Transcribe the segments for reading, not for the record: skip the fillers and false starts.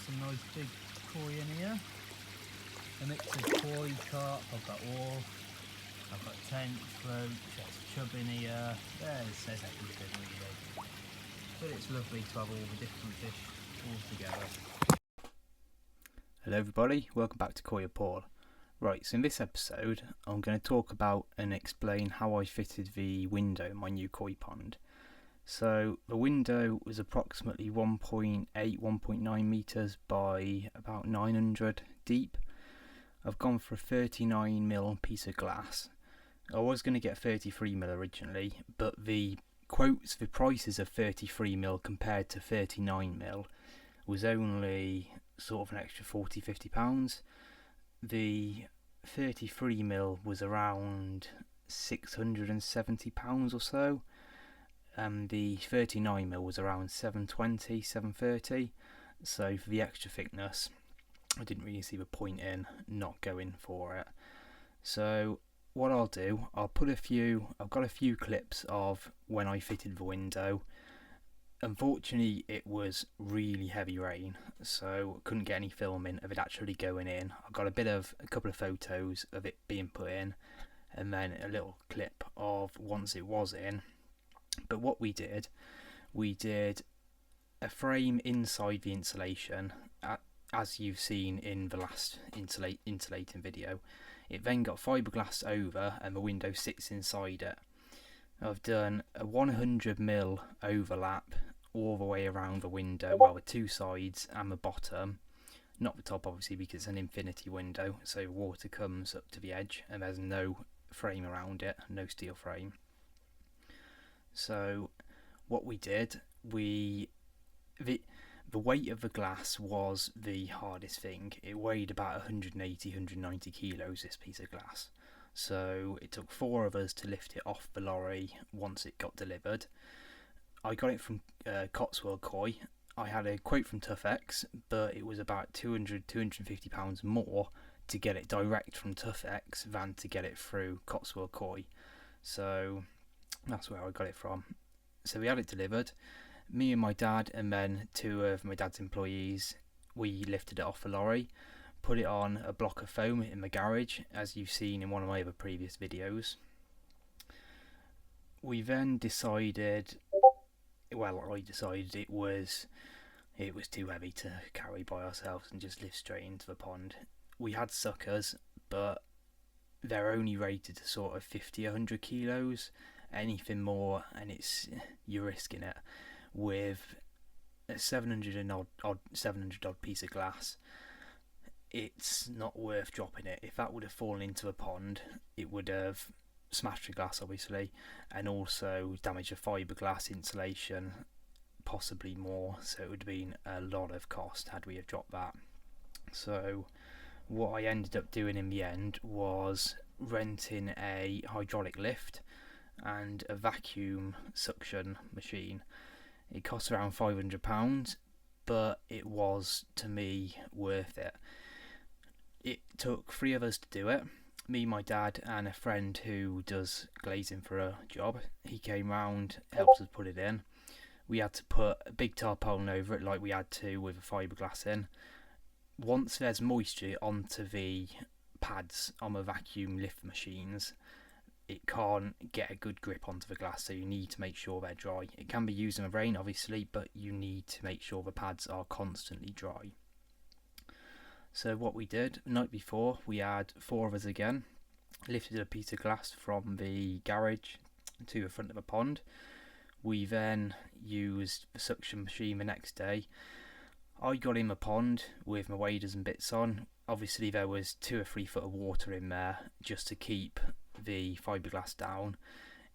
some nice big koi in here. A mix of koi, carp, I've got all. I've got tench, roach, chub in here. There it says everything really. But it's lovely to have all the different fish all together. Hello everybody, welcome back to Koi Paul. Right, so in this episode I'm going to talk about and explain how I fitted the window in my new koi pond. So the window was approximately 1.8, 1.9 metres by about 900 deep. I've gone for a 39mm piece of glass. I was going to get 33mm originally, but the prices of 33mm compared to 39mm was only sort of an extra £40-50. The 33mm was around £670 or so, and the 39mm was around £720, £730. So for the extra thickness, I didn't really see the point in not going for it. So what I'll do, I've got a few clips of when I fitted the window. Unfortunately, it was really heavy rain, so I couldn't get any filming of it actually going in. I got a couple of photos of it being put in, and then a little clip of once it was in. But what we did a frame inside the insulation, as you've seen in the last insulating video. It then got fiberglass over, and the window sits inside it. I've done a 100mm overlap all the way around the window, well, the two sides and the bottom, not the top obviously because it's an infinity window, so water comes up to the edge and there's no frame around it, no steel frame. So what we did, the weight of the glass was the hardest thing. It weighed about 180-190 kilos, this piece of glass. So it took 4 of us to lift it off the lorry once it got delivered. I got it from Cotswold Koi. I had a quote from Tuffex, but it was about £200-250 more to get it direct from Tuffex than to get it through Cotswold Koi. So that's where I got it from. So we had it delivered. Me and my dad, and then 2 of my dad's employees, we lifted it off the lorry, put it on a block of foam in the garage, as you've seen in one of my other previous videos. We then decided, I decided it was too heavy to carry by ourselves and just lift straight into the pond. We had suckers, but they're only rated to sort of 50-100 kilos. Anything more and you're risking it. With a 700 odd piece of glass, it's not worth dropping it. If that would have fallen into a pond, it would have smashed the glass obviously, and also damaged the fiberglass insulation, possibly more, so it would have been a lot of cost had we have dropped that. So what I ended up doing in the end was renting a hydraulic lift and a vacuum suction machine. It cost around £500, but it was, to me, worth it. It took 3 of us to do it. Me, my dad, and a friend who does glazing for a job. He came round, helped us put it in. We had to put a big tarpaulin over it like we had to with a fiberglass in. Once there's moisture onto the pads on the vacuum lift machines, it can't get a good grip onto the glass, so you need to make sure they're dry. It can be used in the rain obviously, but you need to make sure the pads are constantly dry. So what we did, the night before, we had 4 of us again, lifted a piece of glass from the garage to the front of the pond. We then used the suction machine the next day. I got in the pond with my waders and bits on. Obviously there was 2 or 3 foot of water in there just to keep the fiberglass down.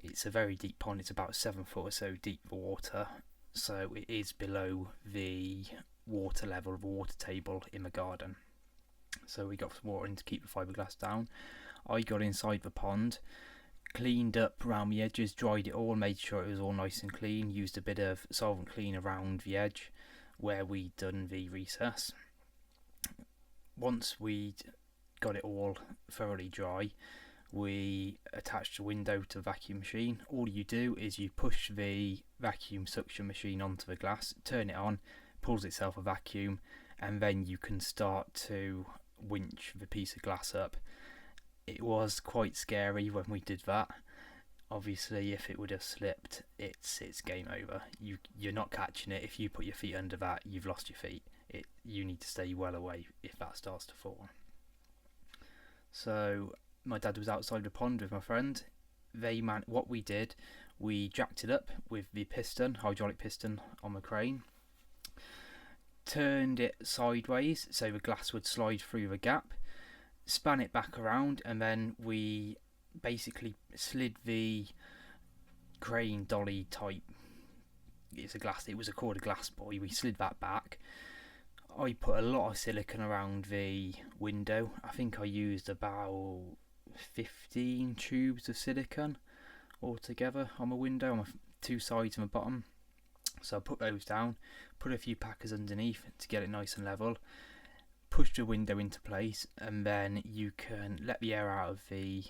It's a very deep pond, it's about 7 foot or so deep for water, so it is below the water level of the water table in the garden. So we got some water in to keep the fiberglass down. I got inside the pond, cleaned up around the edges, dried it all, made sure it was all nice and clean, used a bit of solvent clean around the edge where we'd done the recess. Once we'd got it all thoroughly dry, we attached the window to the vacuum machine. All you do is you push the vacuum suction machine onto the glass, turn it on, pulls itself a vacuum, and then you can start to winch the piece of glass up. It was quite scary when we did that. Obviously, if it would have slipped, it's game over. You're not catching it. If you put your feet under that, you've lost your feet. You need to stay well away if that starts to fall. So my dad was outside the pond with my friend. What we did, we jacked it up with the piston, hydraulic piston on the crane, turned it sideways so the glass would slide through the gap, span it back around, and then we basically slid the crane dolly type. It was called a glass buoy. We slid that back. I put a lot of silicone around the window. I think I used about 15 tubes of silicone altogether on the window, on the two sides and the bottom. So I put those down, put a few packers underneath to get it nice and level, push the window into place, and then you can let the air out of the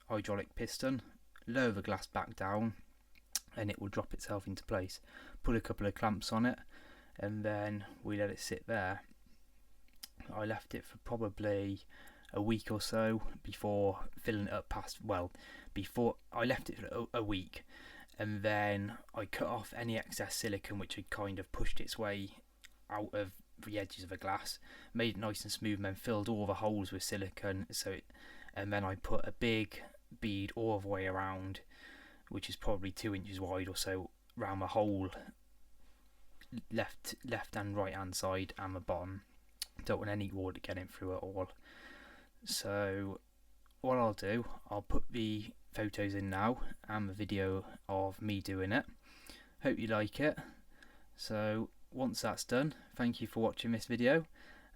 hydraulic piston, lower the glass back down, and it will drop itself into place. Put a couple of clamps on it, and then we let it sit there. I left it for probably a week or so before filling it up I left it for a week, and then I cut off any excess silicone which had kind of pushed its way out of the edges of the glass, made it nice and smooth, and then filled all the holes with silicone. And then I put a big bead all the way around, which is probably 2 inches wide or so, around the whole left and right hand side and the bottom. Don't want any water getting through at all. So what I'll do, I'll put the photos in now and the video of me doing it. Hope you like it. So once that's done, thank you for watching this video,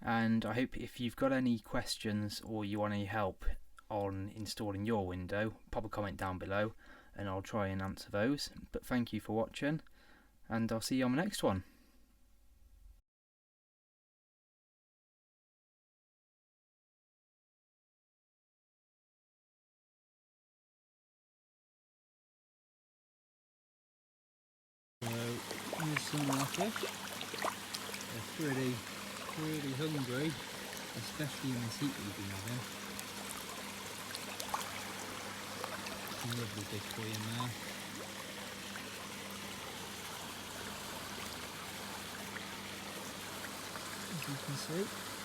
and I hope if you've got any questions or you want any help on installing your window, pop a comment down below and I'll try and answer those. But thank you for watching, and I'll see you on the next one. So here's some of our fish. They're pretty hungry, especially in this heat we've been having. Some lovely big koi in there. As you can see.